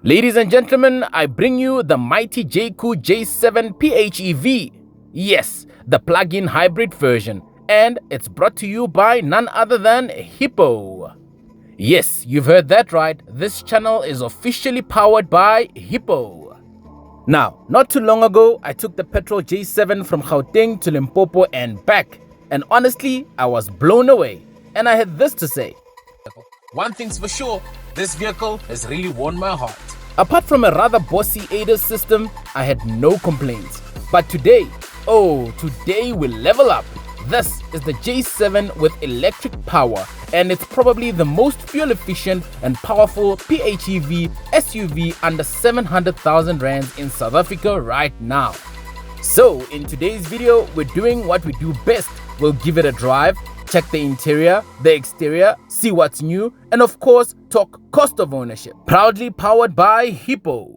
Ladies and gentlemen, I bring you the mighty Jaecoo J7 PHEV. Yes, the plug-in hybrid version. And it's brought to you by none other than Hippo. Yes, you've heard that right. This channel is officially powered by Hippo. Now, not too long ago, I took the petrol J7 from Gauteng to Limpopo and back. And honestly, I was blown away. And I had this to say. One thing's for sure, this vehicle has really won my heart. Apart from a rather bossy ADAS system, I had no complaints. But today we level up. This is the J7 with electric power, and it's probably the most fuel efficient and powerful PHEV SUV under 700,000 rands in South Africa right now. So in today's video, we're doing what we do best. We'll give it a drive, check the interior, the exterior, see what's new, and of course, talk cost of ownership. Proudly powered by Hippo.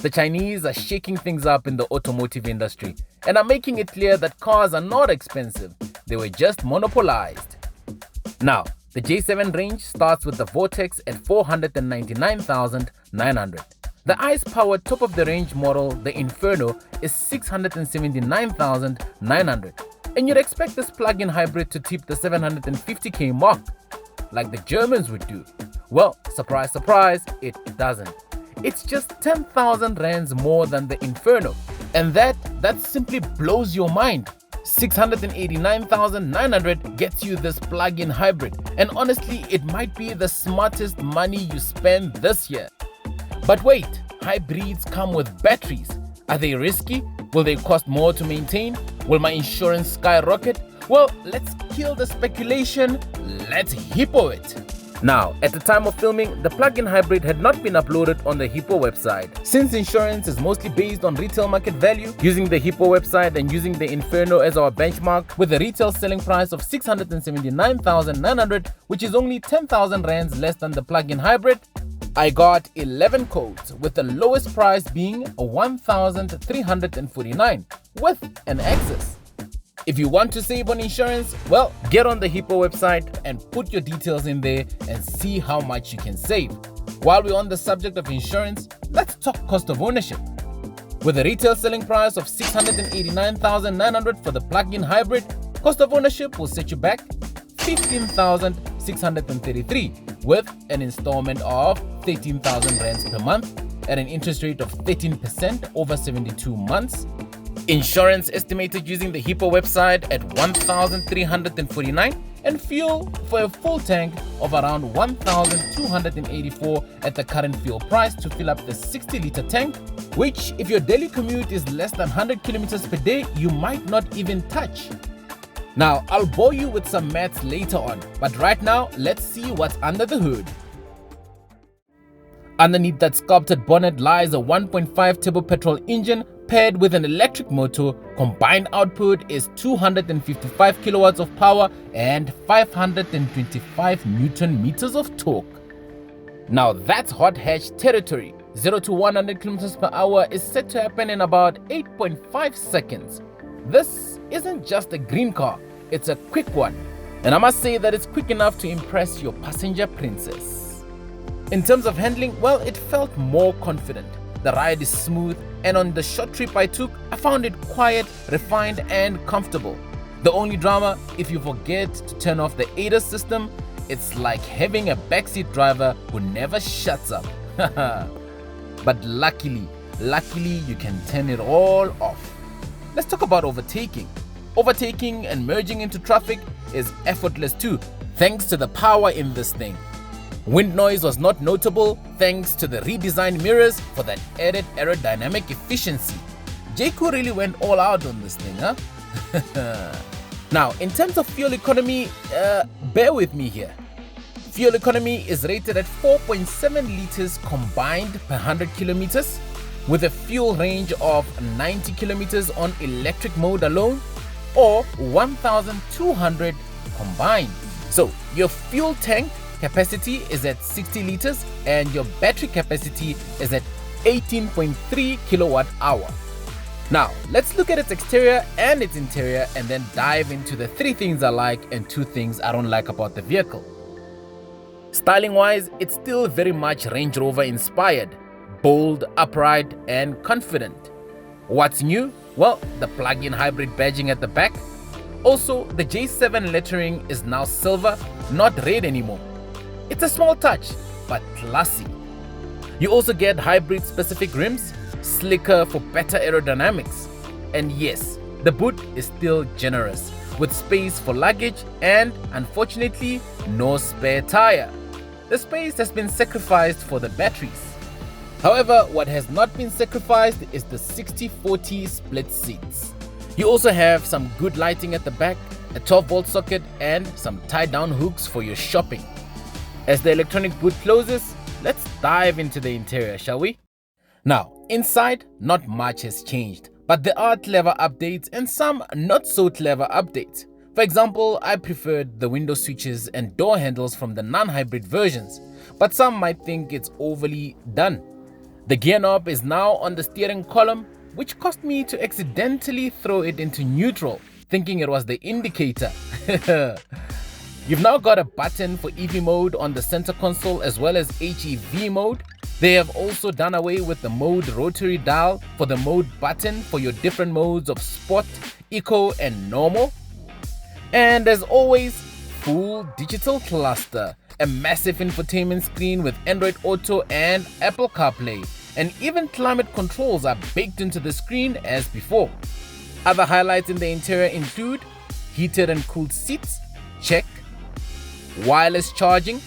The Chinese are shaking things up in the automotive industry and are making it clear that cars are not expensive, they were just monopolized. Now, the J7 range starts with the Vortex at 499,900. The ICE-powered top-of-the-range model, the Inferno, is 679,900. And you'd expect this plug-in hybrid to tip the 750k mark, like the Germans would do. Well, surprise, surprise, it doesn't. It's just 10,000 rands more than the Inferno. And that simply blows your mind. 689,900 gets you this plug-in hybrid. And honestly, it might be the smartest money you spend this year. But wait, hybrids come with batteries. Are they risky? Will they cost more to maintain? Will my insurance skyrocket? Well, let's kill the speculation. Let's Hippo it. Now, at the time of filming, the plug-in hybrid had not been uploaded on the Hippo website. Since insurance is mostly based on retail market value, using the Hippo website and using the Inferno as our benchmark, with a retail selling price of 679,900, which is only 10,000 rands less than the plug-in hybrid, I got 11 codes, with the lowest price being 1,349 with an access. If you want to save on insurance, well, get on the Hippo website and put your details in there and see how much you can save. While we're on the subject of insurance, let's talk cost of ownership. With a retail selling price of 689,900 for the plug-in hybrid, cost of ownership will set you back 15,633 with an installment of 13,000 rands per month at an interest rate of 13% over 72 months. Insurance estimated using the Hippo website at 1,349 and fuel for a full tank of around 1,284 at the current fuel price to fill up the 60-liter tank, which if your daily commute is less than 100 kilometers per day, you might not even touch. Now, I'll bore you with some maths later on, but right now, let's see what's under the hood. Underneath that sculpted bonnet lies a 1.5 turbo petrol engine paired with an electric motor. Combined output is 255 kilowatts of power and 525 newton meters of torque. Now that's hot hatch territory. 0 to 100 kilometers per hour is set to happen in about 8.5 seconds. This isn't just a green car, it's a quick one. And I must say that it's quick enough to impress your passenger princess. In terms of handling, well, it felt more confident. The ride is smooth, and on the short trip I took, I found it quiet, refined, and comfortable. The only drama, if you forget to turn off the ADAS system, it's like having a backseat driver who never shuts up. But luckily, you can turn it all off. Let's talk about overtaking. Overtaking and merging into traffic is effortless too, thanks to the power in this thing. Wind noise was not notable thanks to the redesigned mirrors for that added aerodynamic efficiency. Jaecoo really went all out on this thing, huh? Now, in terms of fuel economy, bear with me here. Fuel economy is rated at 4.7 liters combined per 100 kilometers, with a fuel range of 90 kilometers on electric mode alone, or 1,200 combined. So your fuel tank capacity is at 60 liters and your battery capacity is at 18.3 kilowatt hour. Now, let's look at its exterior and its interior and then dive into the 3 things I like and 2 things I don't like about the vehicle. Styling wise, it's still very much Range Rover inspired, bold, upright and confident. What's new? Well, the plug-in hybrid badging at the back. Also, the J7 lettering is now silver, not red anymore. It's a small touch, but classy. You also get hybrid specific rims, slicker for better aerodynamics. And yes, the boot is still generous, with space for luggage and, unfortunately, no spare tire. The space has been sacrificed for the batteries. However, what has not been sacrificed is the 60/40 split seats. You also have some good lighting at the back, a 12-volt socket and some tie-down hooks for your shopping. As the electronic boot closes, let's dive into the interior, shall we? Now, inside, not much has changed, but there are clever updates and some not so clever updates. For example, I preferred the window switches and door handles from the non-hybrid versions, but some might think it's overly done. The gear knob is now on the steering column, which caused me to accidentally throw it into neutral, thinking it was the indicator. You've now got a button for EV mode on the center console as well as HEV mode. They have also done away with the mode rotary dial for the mode button for your different modes of sport, eco and normal. And as always, full digital cluster, a massive infotainment screen with Android Auto and Apple CarPlay, and even climate controls are baked into the screen as before. Other highlights in the interior include heated and cooled seats, check, wireless charging,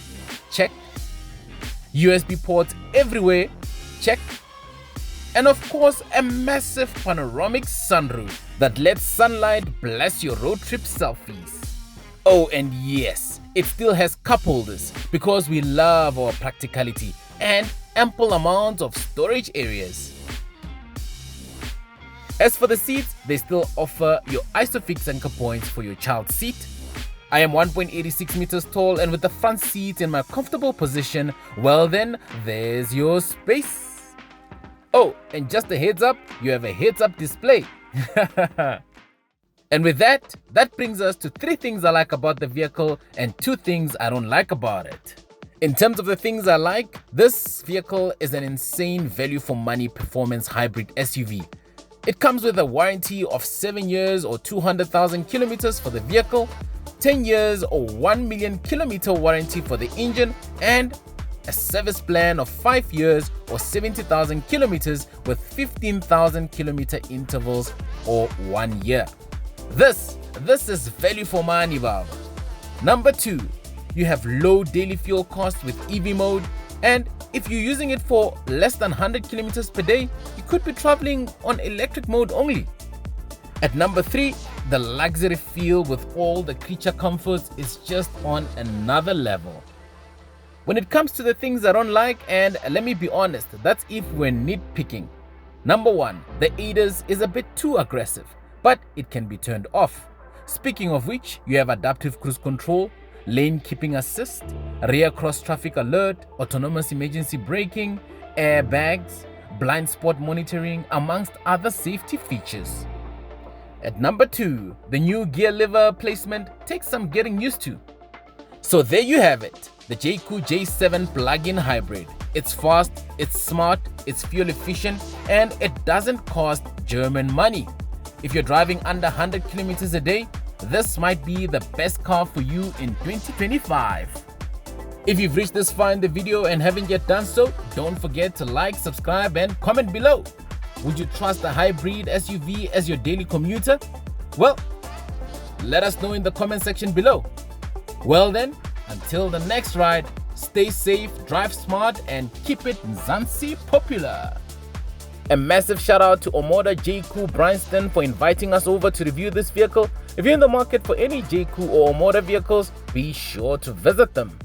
check, USB ports everywhere, check, and of course a massive panoramic sunroof that lets sunlight bless your road trip selfies. Oh, and yes, it still has cup holders because we love our practicality, and ample amounts of storage areas. As for the seats, they still offer your ISOFIX anchor points for your child's seat. I am 1.86 meters tall, and with the front seat in my comfortable position, well then, there's your space. Oh, and just a heads up, you have a heads up display. And with that brings us to 3 things I like about the vehicle and 2 things I don't like about it. In terms of the things I like, this vehicle is an insane value for money performance hybrid SUV. It comes with a warranty of 7 years or 200,000 kilometers for the vehicle, 10 years or 1 million kilometer warranty for the engine, and a service plan of 5 years or 70,000 kilometers with 15,000 kilometer intervals or 1 year. This is value for money, Baba. Number 2, you have low daily fuel costs with EV mode, and if you're using it for less than 100 kilometers per day, you could be traveling on electric mode only. At number 3, the luxury feel with all the creature comforts is just on another level. When it comes to the things I don't like, and let me be honest, that's if we're nitpicking. Number 1, the ADAS is a bit too aggressive, but it can be turned off. Speaking of which, you have adaptive cruise control, lane keeping assist, rear cross traffic alert, autonomous emergency braking, airbags, blind spot monitoring, amongst other safety features. At number 2, the new gear lever placement takes some getting used to. So there you have it, the Jaecoo J7 plug-in hybrid. It's fast, it's smart, it's fuel efficient, and it doesn't cost German money. If you're driving under 100 kilometers a day, this might be the best car for you in 2025. If you've reached this far in the video and haven't yet done so, don't forget to like, subscribe and comment below. Would you trust a hybrid SUV as your daily commuter? Well, let us know in the comment section below. Well then, until the next ride, stay safe, drive smart and keep it Mzansi popular. A massive shout out to Omoda Jaecoo Bryanston for inviting us over to review this vehicle. If you're in the market for any Jaecoo or Omoda vehicles, be sure to visit them.